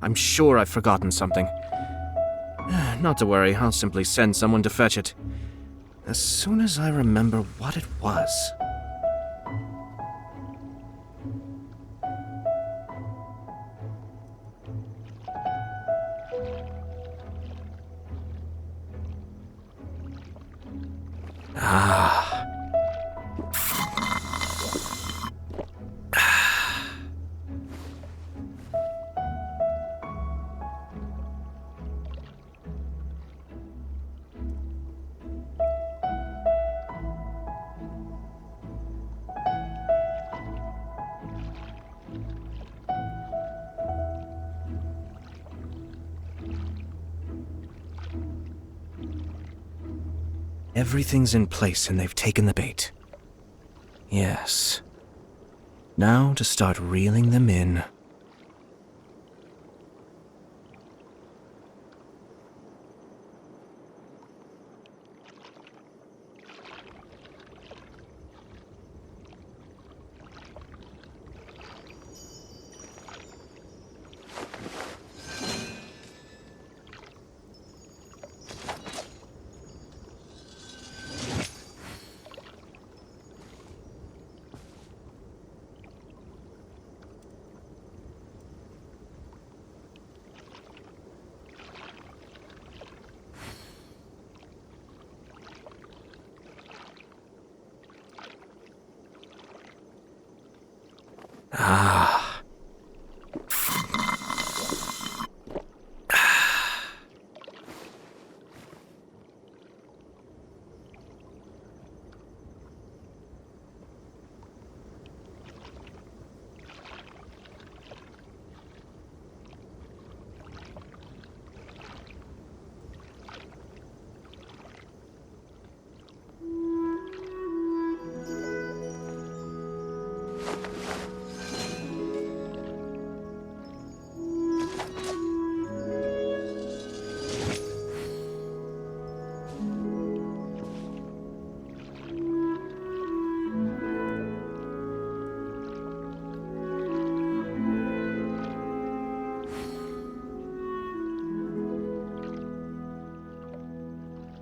I'm sure I've forgotten something. Not to worry, I'll simply send someone to fetch it. As soon as I remember what it was. Everything's in place and they've taken the bait. Yes. Now to start reeling them in.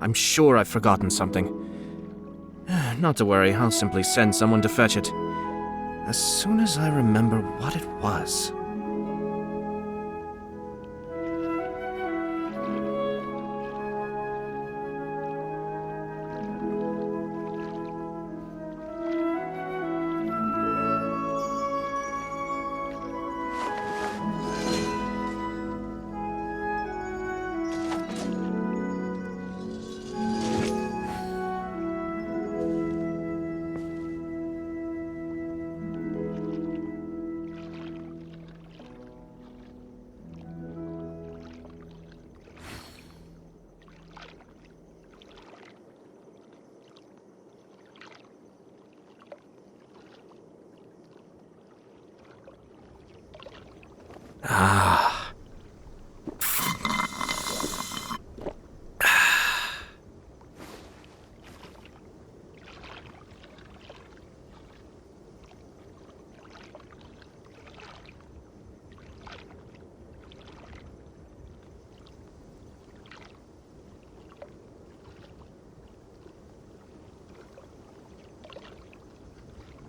I'm sure I've forgotten something. Not to worry, I'll simply send someone to fetch it. As soon as I remember what it was.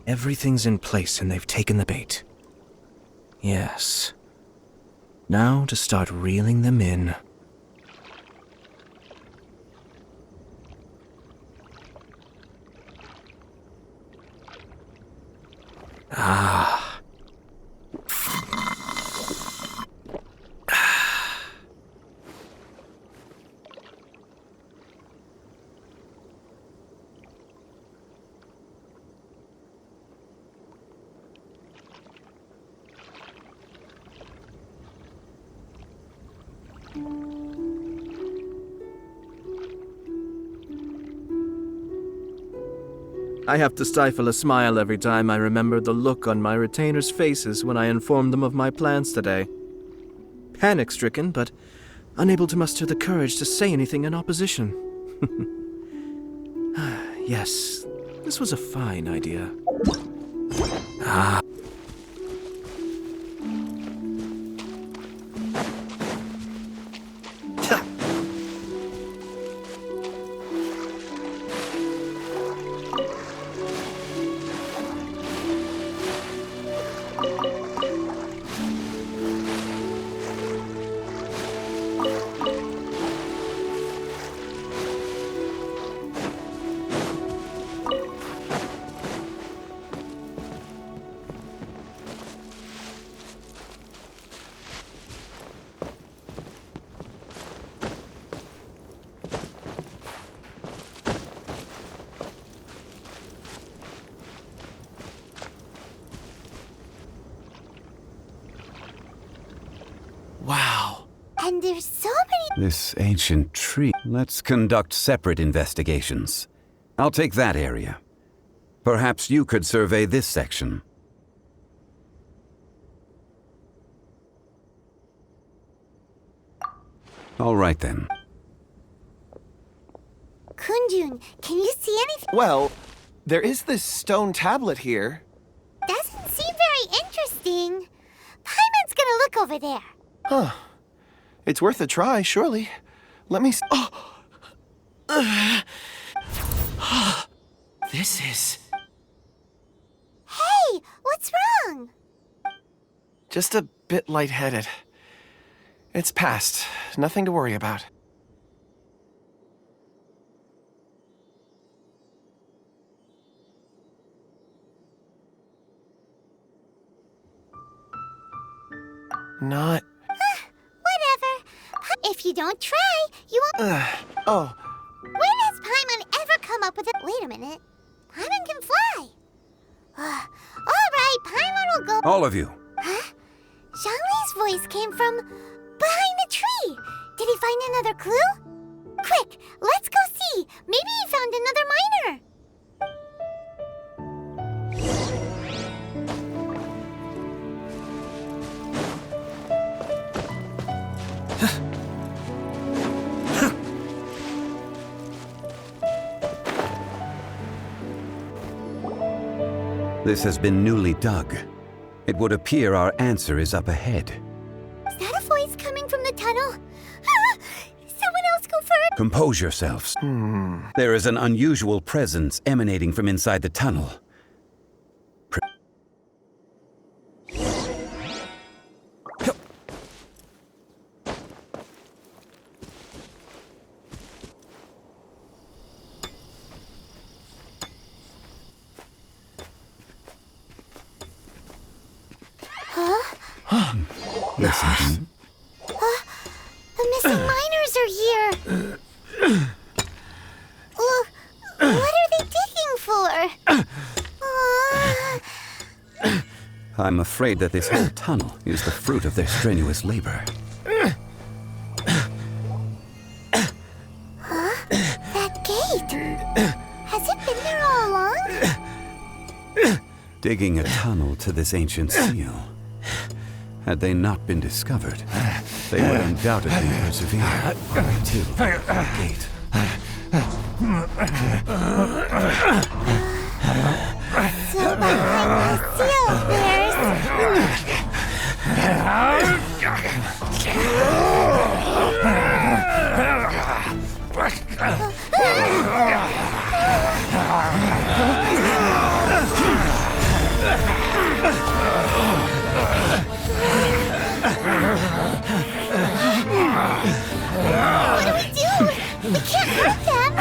Everything's in place and they've taken the bait. Yes. Now to start reeling them in. I have to stifle a smile every time I remember the look on my retainers' faces when I informed them of my plans today. Panic-stricken, but unable to muster the courage to say anything in opposition. Yes, this was a fine idea. Wow. And there's so many. This ancient tree. Let's conduct separate investigations. I'll take that area. Perhaps you could survey this section. All right then. Kunjun, can you see anything? Well, there is this stone tablet here. Doesn't seem very interesting. Paimon's gonna look over there. Huh. It's worth a try, surely. Let me This is... Hey, what's wrong? just a bit lightheaded. It's past. Nothing to worry about. Not... Whatever. If you don't try, you won't. Oh, When has Paimon ever come up with it? Wait a minute. Paimon can fly. All right, Paimon will go. All of you. Huh? Zhongli's voice came from behind the tree. Did he find another clue? Quick, let's go see. Maybe he found another miner. This has been newly dug. It would appear our answer is up ahead. Is that a voice coming from the tunnel? Someone else go first. Compose yourselves. There is an unusual presence emanating from inside the tunnel. Listen. The missing miners are here. What are they digging for? I'm afraid that this whole tunnel is the fruit of their strenuous labor. That gate. Has it been there all along? Digging a tunnel to this ancient seal. Had they not been discovered, they would undoubtedly persevere to the gate. So behind the seal there's... What do we do? We can't hurt them.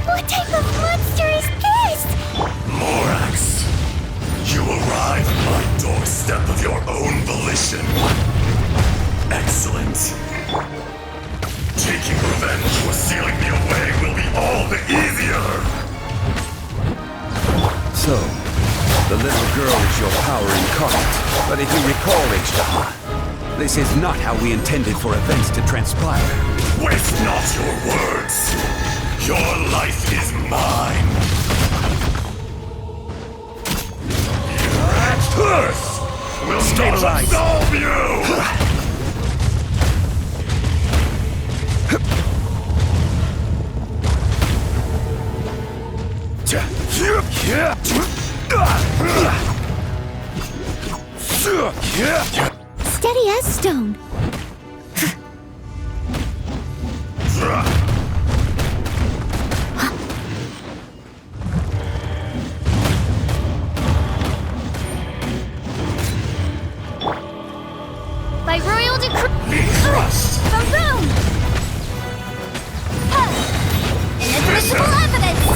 What type of monster is this? Morax, you arrive at my doorstep of your own volition. Excellent. Taking revenge for sealing me away will be all the easier. So, the little girl is your power incarnate. But if you recall, H-Dama, this is not how we intended for events to transpire. Waste not your words. Your life is mine. Rat curse will not absolve you. Steady as stone. By royal decree. Be crushed! Boom! Inadmissible evidence!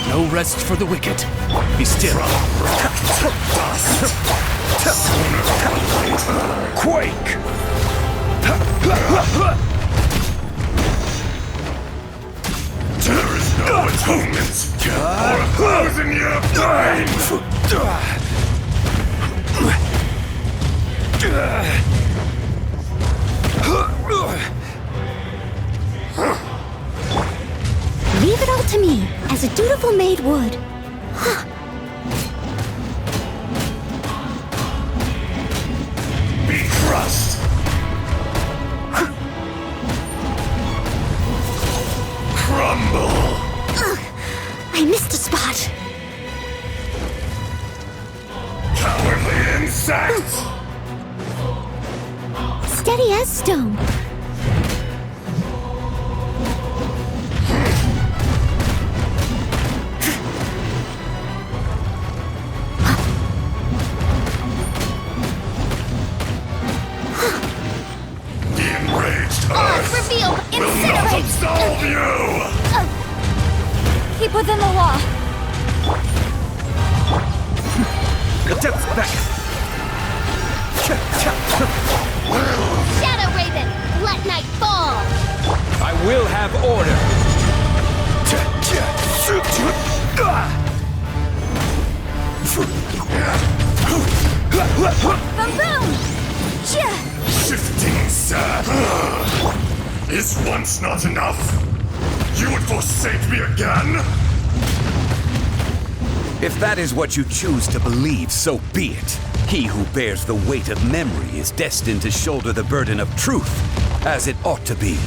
No rest for the wicked. Be still. Quake! There is no atonement for 1,000-year pain! Leave it all to me, as a dutiful maid would. Be crushed! Crumble! I missed a spot. Cowardly insect! Steady as stone. The enraged earth Reveal! will not Incinerate! absolve you! Keep within the law. The depths back. Shadow Raven, let night fall. I will have order. Boom! Yeah. Shifting sad. Is once not enough? You would forsake me again? If that is what you choose to believe, so be it. He who bears the weight of memory is destined to shoulder the burden of truth, as it ought to be.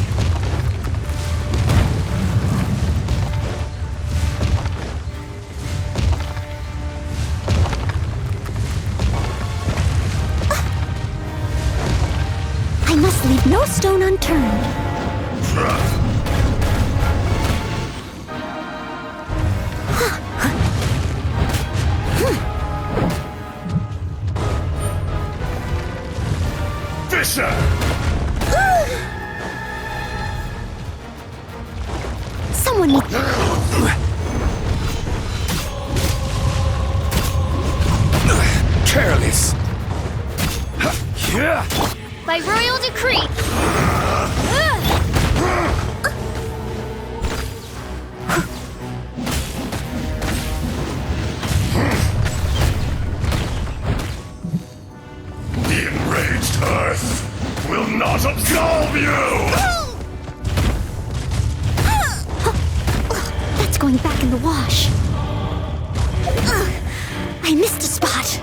I must leave no stone unturned. Fisher! Someone needs... Careless. By royal decree. The enraged earth will not absolve you! That's going back in the wash. I missed a spot.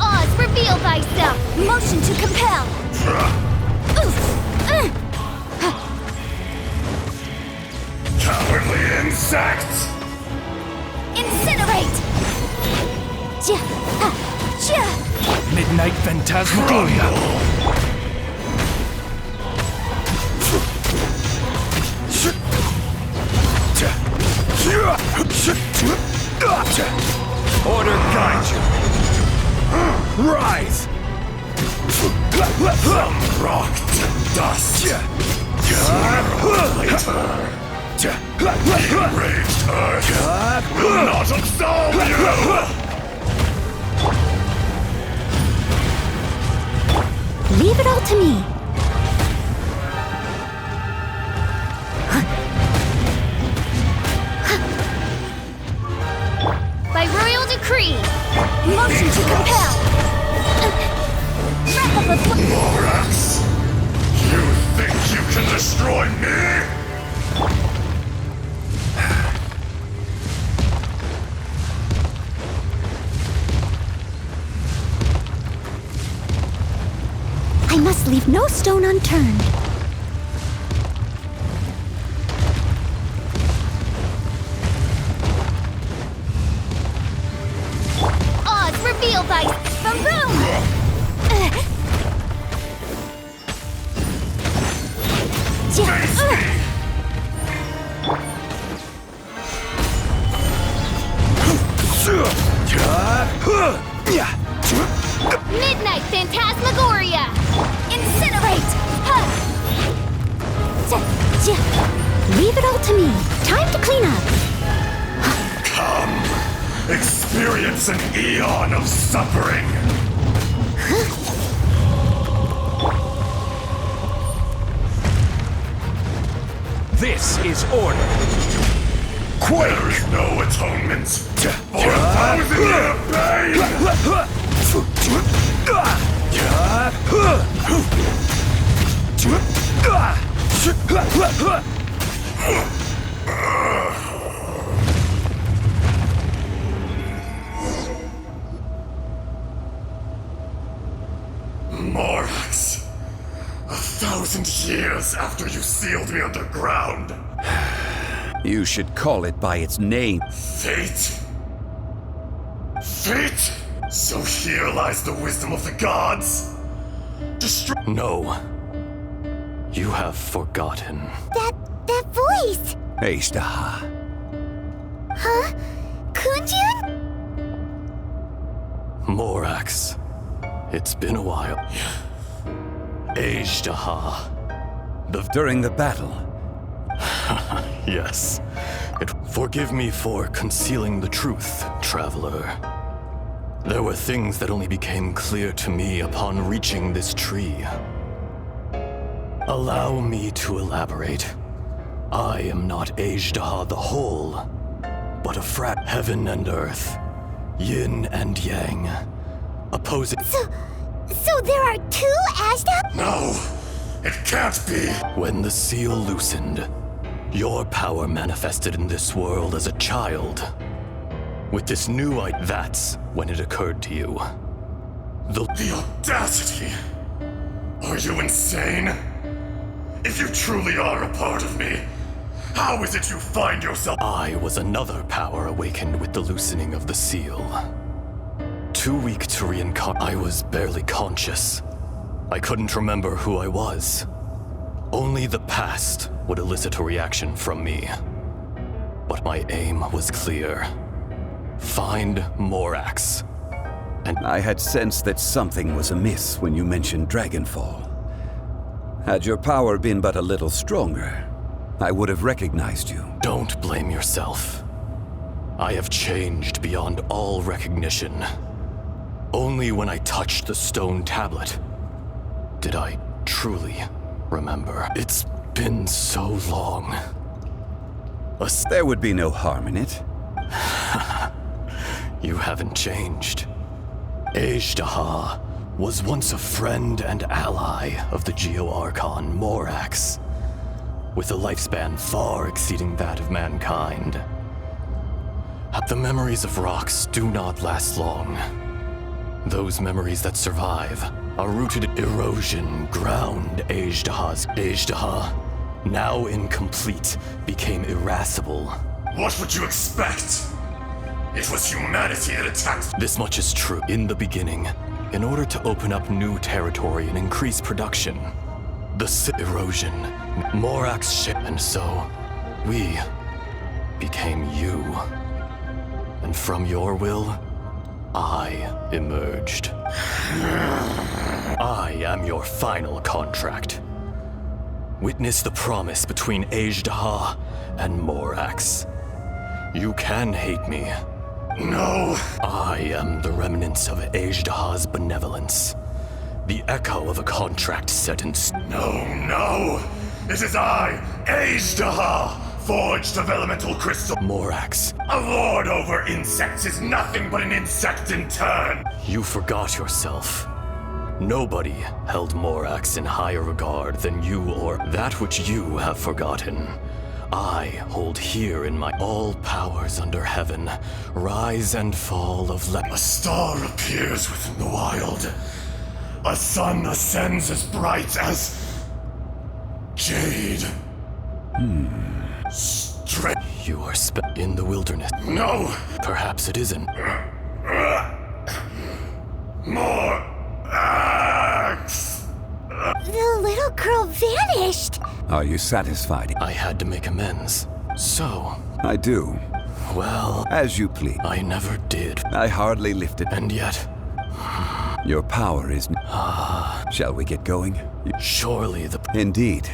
Oz, reveal thyself. Motion to compel. Cowardly insect! Incinerate. Midnight Phantasmagoria. Order guide you. Rise! Some rock to dust! Sooner or later, the enraged earth will not absolve you! Leave it all to me. Motion to compel! Breath of the Morax! You think you can destroy me? I must leave no stone unturned. Odds revealed by boom! Midnight Phantasmagoria! Incinerate! Leave it all to me. Time to clean up. Come, experience an eon of suffering. This is order. There is no atonement for 1,000-year pain. Morax, 1,000 years after you sealed me underground. You should call it by its name. Fate? Fate? So here lies the wisdom of the gods. No. You have forgotten. That voice! Ashtaha. Huh? Kunjun? Morax. It's been a while. Ashtaha. During the battle. Yes. Forgive me for concealing the truth, traveler. There were things that only became clear to me upon reaching this tree. Allow me to elaborate. I am not Ashtaha the whole, but a heaven and earth, yin and yang, opposing. So there are two Ashta? No, it can't be. When the seal loosened, your power manifested in this world as a child. With this new that's when it occurred to you. The audacity! Are you insane? If you truly are a part of me, how is it you find yourself? I was another power awakened with the loosening of the seal. Too weak to reincarnate, I was barely conscious. I couldn't remember who I was. Only the past would elicit a reaction from me. But my aim was clear. Find Morax. And I had sensed that something was amiss when you mentioned Dragonfall. Had your power been but a little stronger, I would have recognized you. don't blame yourself. I have changed beyond all recognition. Only when I touched the stone tablet did I truly remember. It's been so long. There would be no harm in it. You haven't changed. Ashtaha was once a friend and ally of the Geo-Archon Morax, with a lifespan far exceeding that of mankind. The memories of rocks do not last long. Those memories that survive are rooted in erosion, ground Ashtaha, now incomplete, became irascible. What would you expect? It was humanity that attacked. This much is true. In the beginning, in order to open up new territory and increase production, the erosion, Morax ship, and so we became you. And from your will, I emerged. I am your final contract. Witness the promise between Ashtaha and Morax. You can hate me. No. I am the remnants of Ashtaha's benevolence. The echo of a contract set in No. It is I, Ashtaha, forged of elemental crystal. Morax, A lord over insects is nothing but an insect in turn. you forgot yourself. Nobody held Morax in higher regard than you or that which you have forgotten. I hold here in my all powers under heaven, rise and fall of A star appears within the wild. A sun ascends as bright as jade. Strength. You are in the wilderness. No. Perhaps it isn't. More axe. The little girl vanished. Are you satisfied? I had to make amends. So, I do. well, As you please. I never did. I hardly lifted. And yet, Your power is... Shall we get going? surely the... Indeed.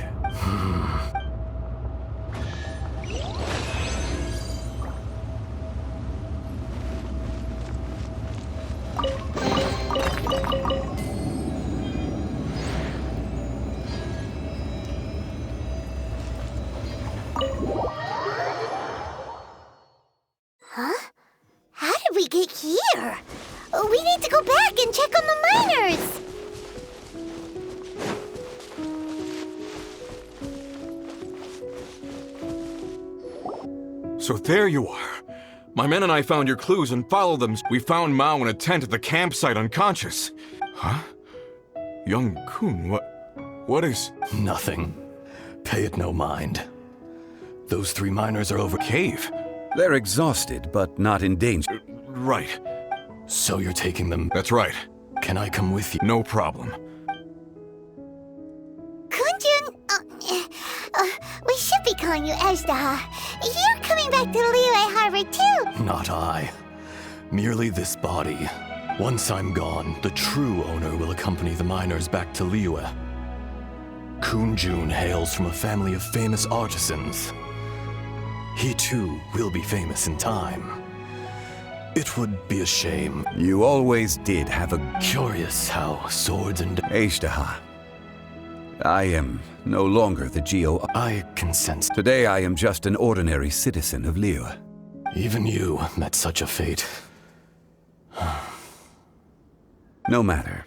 How did we get here? We need to go back and check on the miners. So there you are. My men and I found your clues and followed them. We found Mao in a tent at the campsite unconscious. Huh? Young Kun, what is... Nothing. Pay it no mind. Those 3 miners are over Cave? They're exhausted, but not in danger. Right. So you're taking them. That's right. Can I come with you? No problem. Kunjun, we should be calling you Ezda. You're coming back to Liyue Harbor too. Not I. Merely this body. Once I'm gone, the true owner will accompany the miners back to Liyue. Kunjun hails from a family of famous artisans. He too will be famous in time. It would be a shame. You always did have a... Curious how swords and... Ashtaha. I am no longer the Geo... I can sense. Today I am just an ordinary citizen of Liyue. Even you met such a fate. No matter.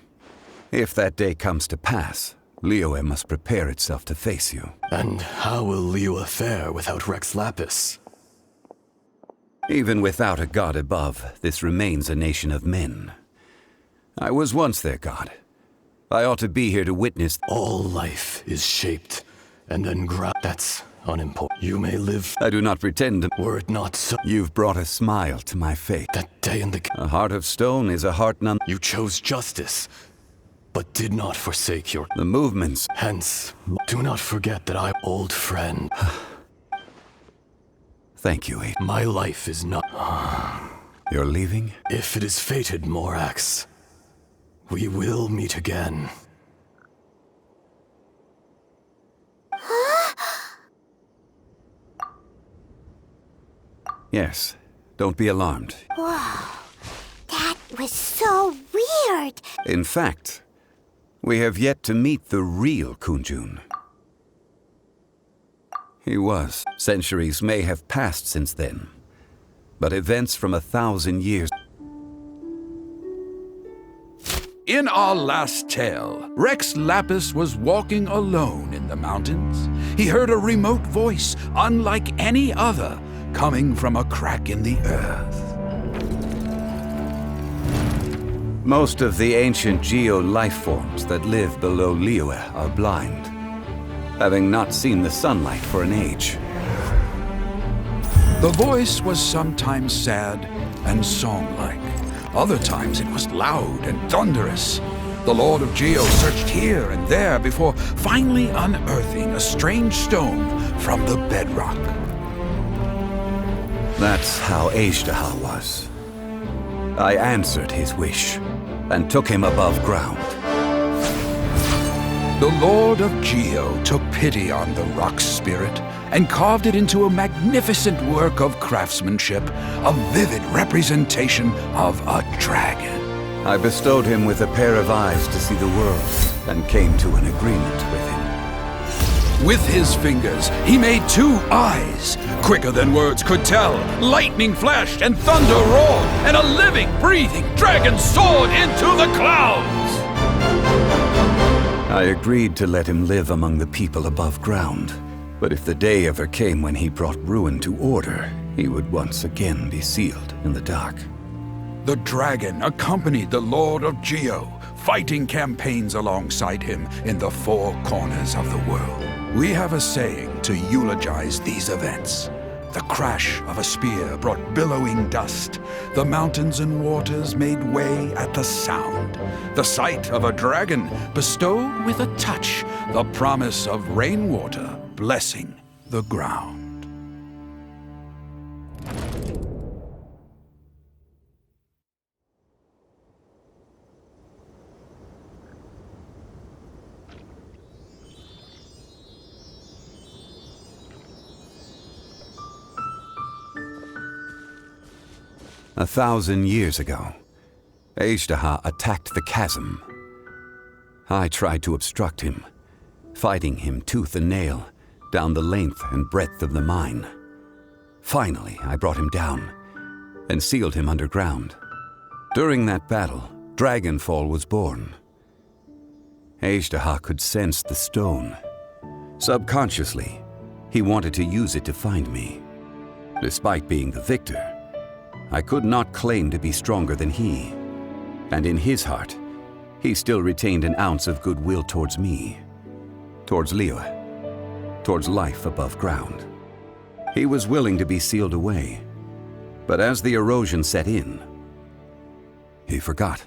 If that day comes to pass, Liyue must prepare itself to face you. And how will Liyue fare without Rex Lapis? Even without a god above, this remains a nation of men. I was once their god. I ought to be here to witness... All life is shaped and then That's unimportant. You may live... I do not pretend to... Were it not so... You've brought a smile to my face. That day in the... A heart of stone is a heart none... You chose justice, but did not forsake your... The movements... Hence, do not forget that I'm old friend. Thank you, Aiden. My life is not... You're leaving? If it is fated, Morax, we will meet again. Yes. Don't be alarmed. Whoa, that was so weird. In fact, we have yet to meet the real Kunjun. He was. Centuries may have passed since then, but events from 1,000 years... In our last tale, Rex Lapis was walking alone in the mountains. He heard a remote voice, unlike any other, coming from a crack in the earth. Most of the ancient geo life forms that live below Liyue are blind, having not seen the sunlight for an age. The voice was sometimes sad and song-like. Other times it was loud and thunderous. The Lord of Geo searched here and there before finally unearthing a strange stone from the bedrock. That's how Ashtaha was. I answered his wish and took him above ground. The Lord of Geo took pity on the rock spirit and carved it into a magnificent work of craftsmanship, a vivid representation of a dragon. I bestowed him with a pair of eyes to see the world and came to an agreement with him. With his fingers, he made 2 eyes, quicker than words could tell. Lightning flashed and thunder roared, and a living, breathing dragon soared into the clouds. I agreed to let him live among the people above ground. But if the day ever came when he brought ruin to order, he would once again be sealed in the dark. The dragon accompanied the Lord of Geo, fighting campaigns alongside him in the 4 corners of the world. We have a saying to eulogize these events. The crash of a spear brought billowing dust. The mountains and waters made way at the sound. The sight of a dragon bestowed with a touch the promise of rainwater blessing the ground. A 1,000 years ago, Azhdaha attacked the chasm. I tried to obstruct him, fighting him tooth and nail down the length and breadth of the mine. Finally, I brought him down and sealed him underground. During that battle, Dragonfall was born. Azhdaha could sense the stone. Subconsciously, he wanted to use it to find me. Despite being the victor, I could not claim to be stronger than he, and in his heart, he still retained an ounce of goodwill towards me, towards Liyue, towards life above ground. He was willing to be sealed away, but as the erosion set in, he forgot.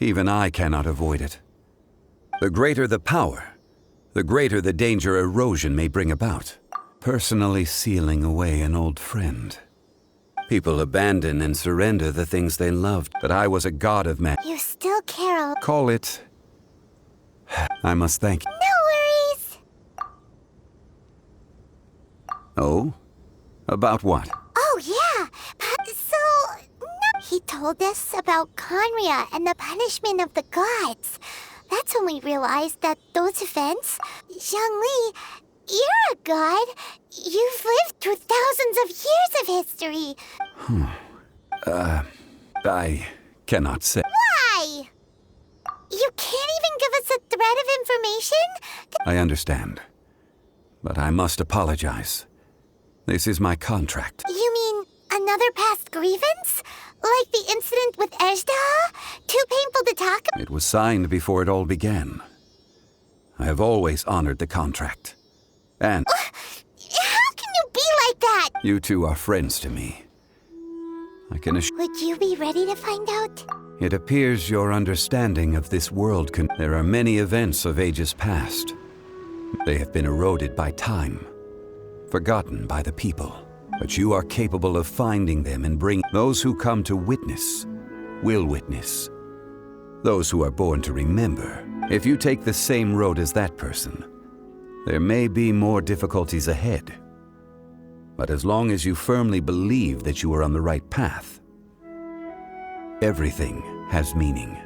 Even I cannot avoid it. The greater the power, the greater the danger erosion may bring about. Personally sealing away an old friend. People abandon and surrender the things they loved, but I was a god of man. You still care. Call it... I must thank you. No worries. Oh? About what? Oh, yeah. He told us about Conria and the punishment of the gods. That's when we realized that those events... Zhongli, you're a god. You've lived through thousands of years of history. I cannot say. Why? You can't even give us a thread of information? I understand. But I must apologize. This is my contract. You mean another past grievance? Like the incident with Azhdaha? Too painful to talk about? It was signed before it all began. I have always honored the contract. And... How can you be like that? You two are friends to me. I can assure... Would you be ready to find out? It appears your understanding of this world can... There are many events of ages past. They have been eroded by time, forgotten by the people. But you are capable of finding them and bring... Those who come to witness will witness. Those who are born to remember. If you take the same road as that person, there may be more difficulties ahead. But as long as you firmly believe that you are on the right path, everything has meaning.